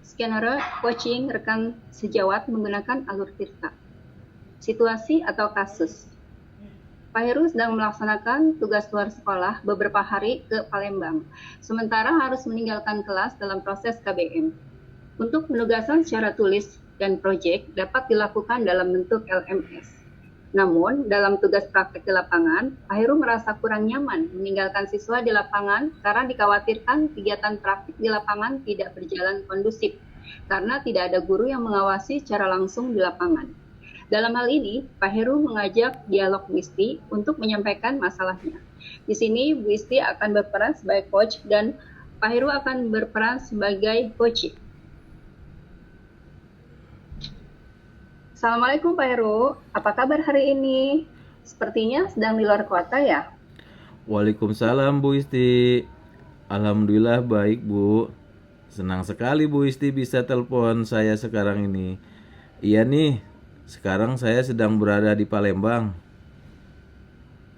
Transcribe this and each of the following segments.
Skenario coaching rekan sejawat menggunakan alur cerita. Situasi atau kasus. Pak Heru sedang melaksanakan tugas luar sekolah beberapa hari ke Palembang, sementara harus meninggalkan kelas dalam proses KBM. Untuk penugasan secara tulis dan proyek dapat dilakukan dalam bentuk LMS. Namun, dalam tugas praktek di lapangan, Pak Heru merasa kurang nyaman meninggalkan siswa di lapangan karena dikhawatirkan kegiatan praktik di lapangan tidak berjalan kondusif karena tidak ada guru yang mengawasi secara langsung di lapangan. Dalam hal ini, Pak Heru mengajak dialog Bu Isti untuk menyampaikan masalahnya. Di sini, Bu Isti akan berperan sebagai coach dan Pak Heru akan berperan sebagai coach. Assalamualaikum Pak Heru, apa kabar hari ini? Sepertinya sedang di luar kota ya? Waalaikumsalam Bu Isti. Alhamdulillah baik Bu. Senang sekali Bu Isti bisa telepon saya sekarang ini. Iya nih, sekarang saya sedang berada di Palembang.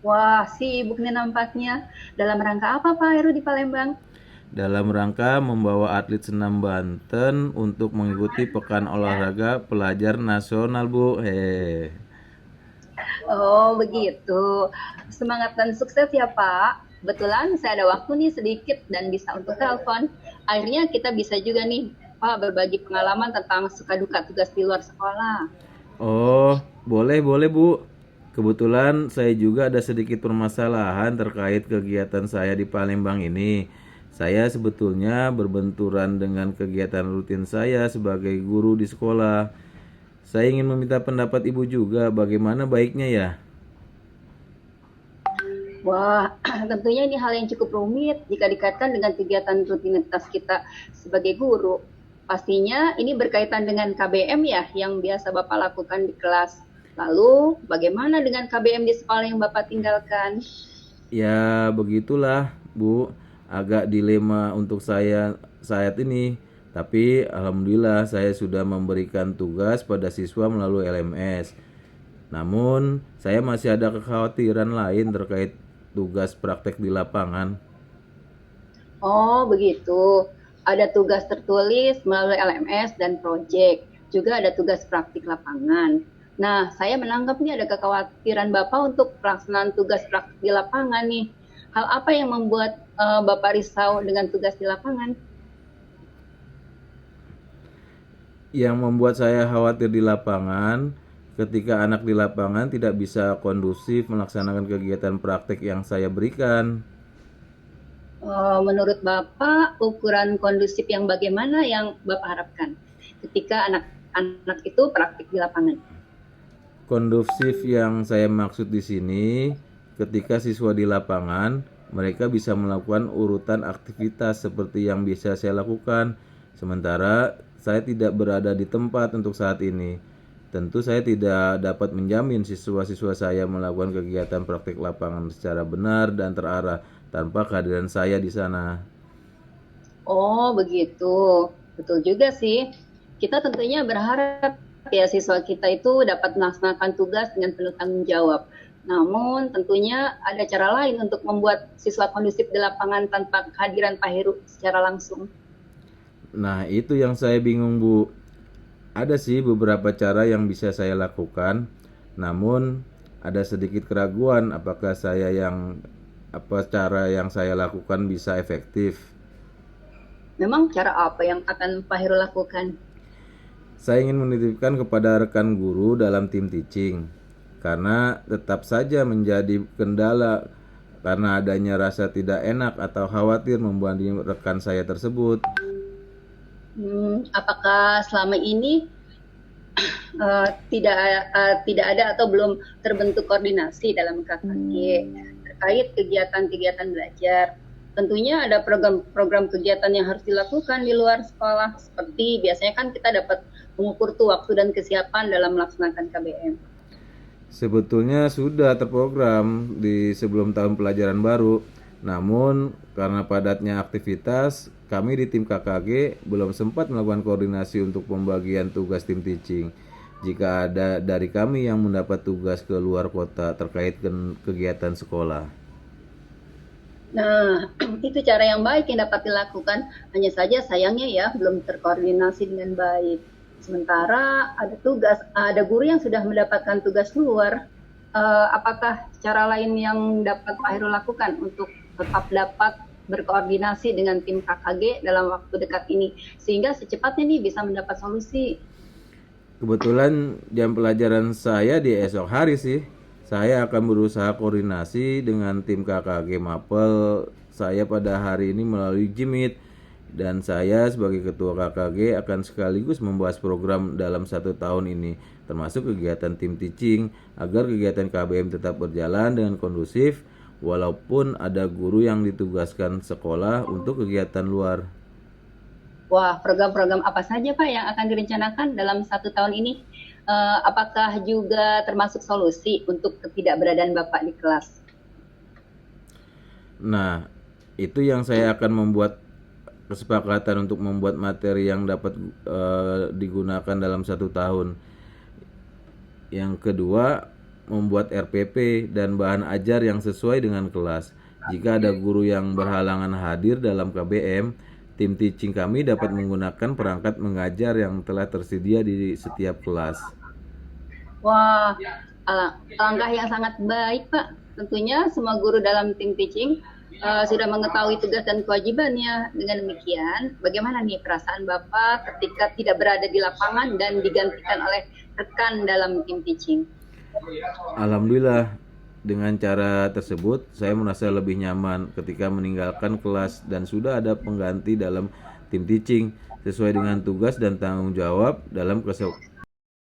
Wah, sibuk nih nampaknya. Dalam rangka apa Pak Heru di Palembang? Dalam rangka membawa atlet senam Banten untuk mengikuti Pekan Olahraga Pelajar Nasional Bu. Oh, begitu. Semangat dan sukses ya Pak. Kebetulan saya ada waktu nih sedikit dan bisa untuk telepon. Akhirnya kita bisa juga nih Pak berbagi pengalaman tentang suka duka tugas di luar sekolah. Oh, boleh boleh Bu. Kebetulan saya juga ada sedikit permasalahan terkait kegiatan saya di Palembang ini. Saya sebetulnya berbenturan dengan kegiatan rutin saya sebagai guru di sekolah. Saya ingin meminta pendapat Ibu juga, bagaimana baiknya ya? Wah, tentunya ini hal yang cukup rumit jika dikaitkan dengan kegiatan rutinitas kita sebagai guru. Pastinya ini berkaitan dengan KBM ya yang biasa Bapak lakukan di kelas. Lalu, bagaimana dengan KBM di sekolah yang Bapak tinggalkan? Ya, begitulah, Bu. Agak dilema untuk saya saat ini. Tapi alhamdulillah saya sudah memberikan tugas pada siswa melalui LMS. Namun, saya masih ada kekhawatiran lain terkait tugas praktek di lapangan. Oh, begitu. Ada tugas tertulis melalui LMS dan proyek. Juga ada tugas praktik lapangan. Nah, saya menangkap nih ada kekhawatiran Bapak untuk pelaksanaan tugas praktik di lapangan nih. Hal apa yang membuat Bapak risau dengan tugas di lapangan? Yang membuat saya khawatir di lapangan, ketika anak di lapangan tidak bisa kondusif melaksanakan kegiatan praktek yang saya berikan. Menurut Bapak, ukuran kondusif yang bagaimana yang Bapak harapkan ketika anak-anak itu praktik di lapangan? Kondusif yang saya maksud di sini, ketika siswa di lapangan, mereka bisa melakukan urutan aktivitas seperti yang bisa saya lakukan. Sementara saya tidak berada di tempat untuk saat ini. Tentu saya tidak dapat menjamin siswa-siswa saya melakukan kegiatan praktik lapangan secara benar dan terarah tanpa kehadiran saya di sana. Oh, begitu. Betul juga sih. Kita tentunya berharap ya siswa kita itu dapat melaksanakan tugas dengan penuh tanggung jawab. Namun tentunya ada cara lain untuk membuat siswa kondusif di lapangan tanpa kehadiran Pak Heru secara langsung. Nah, itu yang saya bingung, Bu. Ada sih beberapa cara yang bisa saya lakukan, namun ada sedikit keraguan apakah apa cara yang saya lakukan bisa efektif. Memang cara apa yang akan Pak Heru lakukan? Saya ingin menitipkan kepada rekan guru dalam tim teaching, karena tetap saja menjadi kendala karena adanya rasa tidak enak atau khawatir membanding rekan saya tersebut. Apakah selama ini tidak tidak ada atau belum terbentuk koordinasi dalam KKG terkait kegiatan-kegiatan belajar? Tentunya ada program-program kegiatan yang harus dilakukan di luar sekolah, seperti biasanya kan kita dapat mengukur tuh waktu dan kesiapan dalam melaksanakan KBM. Sebetulnya sudah terprogram di sebelum tahun pelajaran baru, namun karena padatnya aktivitas, kami di tim KKG belum sempat melakukan koordinasi untuk pembagian tugas tim teaching. Jika ada dari kami yang mendapat tugas ke luar kota terkait kegiatan sekolah. Nah, itu cara yang baik yang dapat dilakukan. Hanya saja sayangnya ya belum terkoordinasi dengan baik. Sementara ada guru yang sudah mendapatkan tugas luar. Apakah cara lain yang dapat Pak Heru lakukan untuk tetap dapat berkoordinasi dengan tim KKG dalam waktu dekat ini sehingga secepatnya nih bisa mendapat solusi? Kebetulan jam pelajaran saya di esok hari sih. Saya akan berusaha koordinasi dengan tim KKG Mapel saya pada hari ini melalui Jimit. Dan saya sebagai ketua KKG akan sekaligus membahas program dalam 1 tahun ini, termasuk kegiatan tim teaching, agar kegiatan KBM tetap berjalan dengan kondusif, walaupun ada guru yang ditugaskan sekolah untuk kegiatan luar. Wah, program-program apa saja Pak yang akan direncanakan dalam 1 tahun ini? Apakah juga termasuk solusi untuk ketidakberadaan Bapak di kelas? Nah, itu yang saya akan membuat kesepakatan untuk membuat materi yang dapat digunakan dalam 1 tahun. Yang kedua, membuat RPP dan bahan ajar yang sesuai dengan kelas. Jika ada guru yang berhalangan hadir dalam KBM, tim teaching kami dapat menggunakan perangkat mengajar yang telah tersedia di setiap kelas. Wah, langkah yang sangat baik Pak. Tentunya semua guru dalam tim teaching sudah mengetahui tugas dan kewajibannya. Dengan demikian, bagaimana nih perasaan Bapak ketika tidak berada di lapangan dan digantikan oleh rekan dalam tim teaching? Alhamdulillah, dengan cara tersebut saya merasa lebih nyaman ketika meninggalkan kelas dan sudah ada pengganti dalam tim teaching sesuai dengan tugas dan tanggung jawab dalam